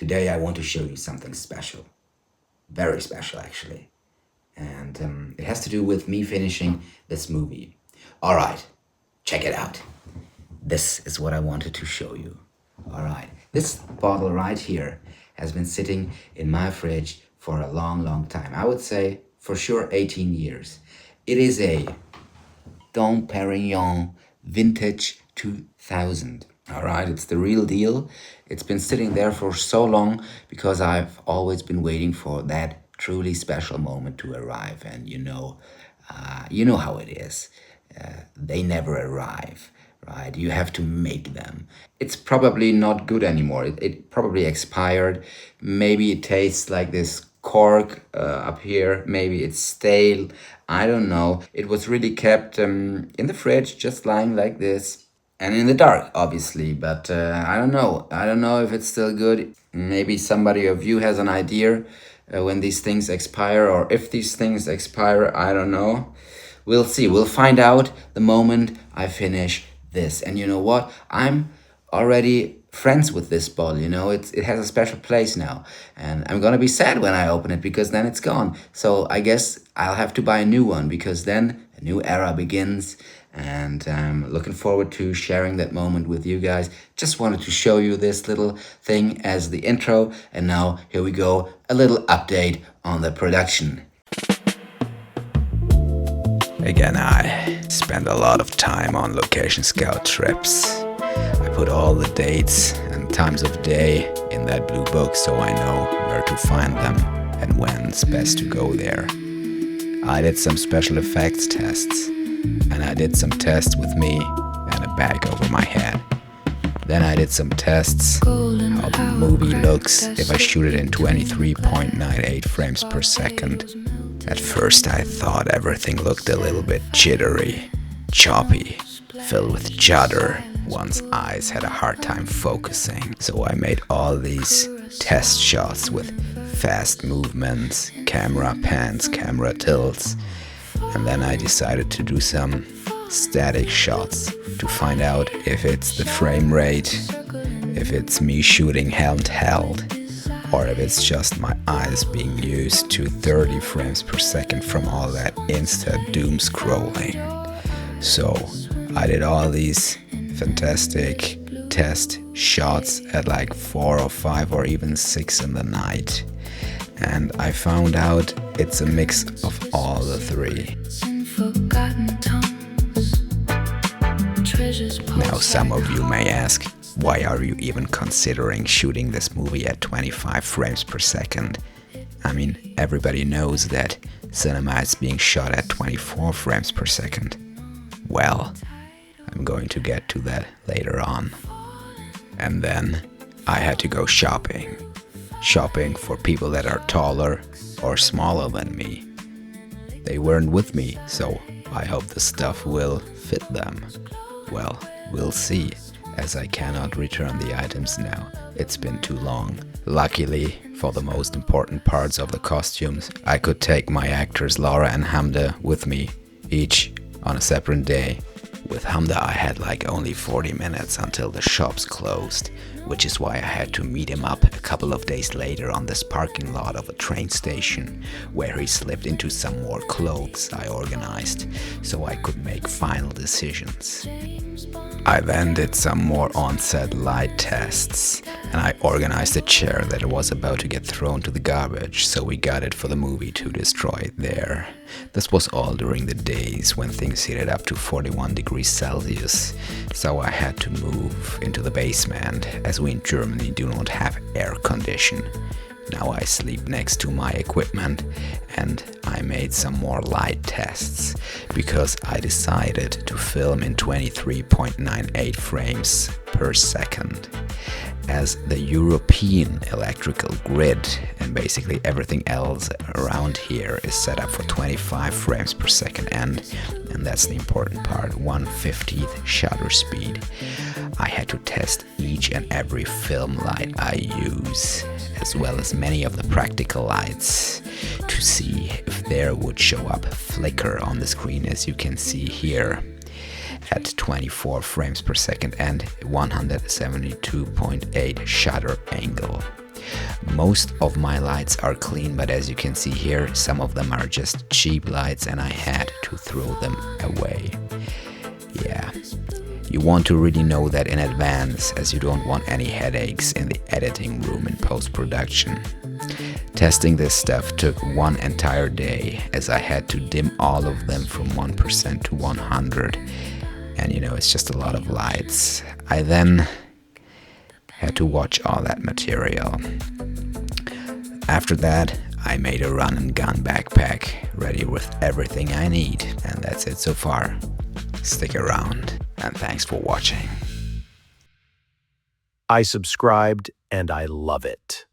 Today I want to show you something special. Very special, actually. And it has to do with me finishing this movie. Alright, check it out. This is what I wanted to show you. Alright, this bottle right here has been sitting in my fridge for a long, long time. I would say for sure 18 years. It is a Dom Pérignon Vintage 2000. Alright, it's the real deal. It's been sitting there for so long because I've always been waiting for that truly special moment to arrive. And you know how it is. They never arrive, right? You have to make them. It's probably not good anymore. It probably expired. Maybe it tastes like this cork up here. Maybe it's stale. I don't know. It was really kept in the fridge, just lying like this. And in the dark, obviously, but I don't know. I don't know if it's still good. Maybe somebody of you has an idea when these things expire, or if these things expire, I don't know. We'll see. We'll find out the moment I finish this. And you know what? I'm already friends with this bottle, it has a special place now. And I'm gonna be sad when I open it because then it's gone. So I guess I'll have to buy a new one because then a new era begins. And I'm looking forward to sharing that moment with you guys. Just wanted to show you this little thing as the intro. And now, here we go, a little update on the production. Again, I spend a lot of time on location scout trips. I put all the dates and times of day in that blue book so I know where to find them and when's best to go there. I did some special effects tests. And I did some tests with me and a bag over my head. Then I did some tests how the movie looks if I shoot it in 23.98 frames per second. At first I thought everything looked a little bit jittery, choppy, filled with judder. One's eyes had a hard time focusing. So I made all these test shots with fast movements, camera pans, camera tilts. And then I decided to do some static shots to find out if it's the frame rate, if it's me shooting handheld, or if it's just my eyes being used to 30 frames per second from all that insta doom scrolling. So I did all these fantastic test shots at like 4 or 5 or even 6 in the night. And I found out it's a mix of all the three. Now some of you may ask, why are you even considering shooting this movie at 25 frames per second? I mean, everybody knows that cinema is being shot at 24 frames per second. Well, I'm going to get to that later on. And then I had to go shopping. Shopping for people that are taller or smaller than me. They weren't with me, so I hope the stuff will fit them. Well, we'll see, as I cannot return the items now. It's been too long. Luckily, for the most important parts of the costumes, I could take my actors Laura and Hamda with me, each on a separate day. With Hamda I had like only 40 minutes until the shops closed, which is why I had to meet him up a couple of days later on this parking lot of a train station, where he slipped into some more clothes I organized, so I could make final decisions. I then did some more on-set light tests, and I organized a chair that was about to get thrown to the garbage, so we got it for the movie to destroy there. This was all during the days when things heated up to 41 degrees Celsius, so I had to move into the basement, as we in Germany do not have air condition. Now I sleep next to my equipment, and I made some more light tests, because I decided to film in 23.98 frames per second. As the European electrical grid and basically everything else around here is set up for 25 frames per second, and that's the important part, 1/50th shutter speed. I had to test each and every film light I use, as well as many of the practical lights, to see if there would show up flicker on the screen, as you can see here, at 24 frames per second and 172.8 shutter angle. Most of my lights are clean, but as you can see here, some of them are just cheap lights and I had to throw them away. Yeah, you want to really know that in advance, as you don't want any headaches in the editing room in post-production. Testing this stuff took one entire day, as I had to dim all of them from 1% to 100. And you know, it's just a lot of lights. I then had to watch all that material. After that, I made a run and gun backpack, ready with everything I need. And that's it so far. Stick around, and thanks for watching. I subscribed and I love it.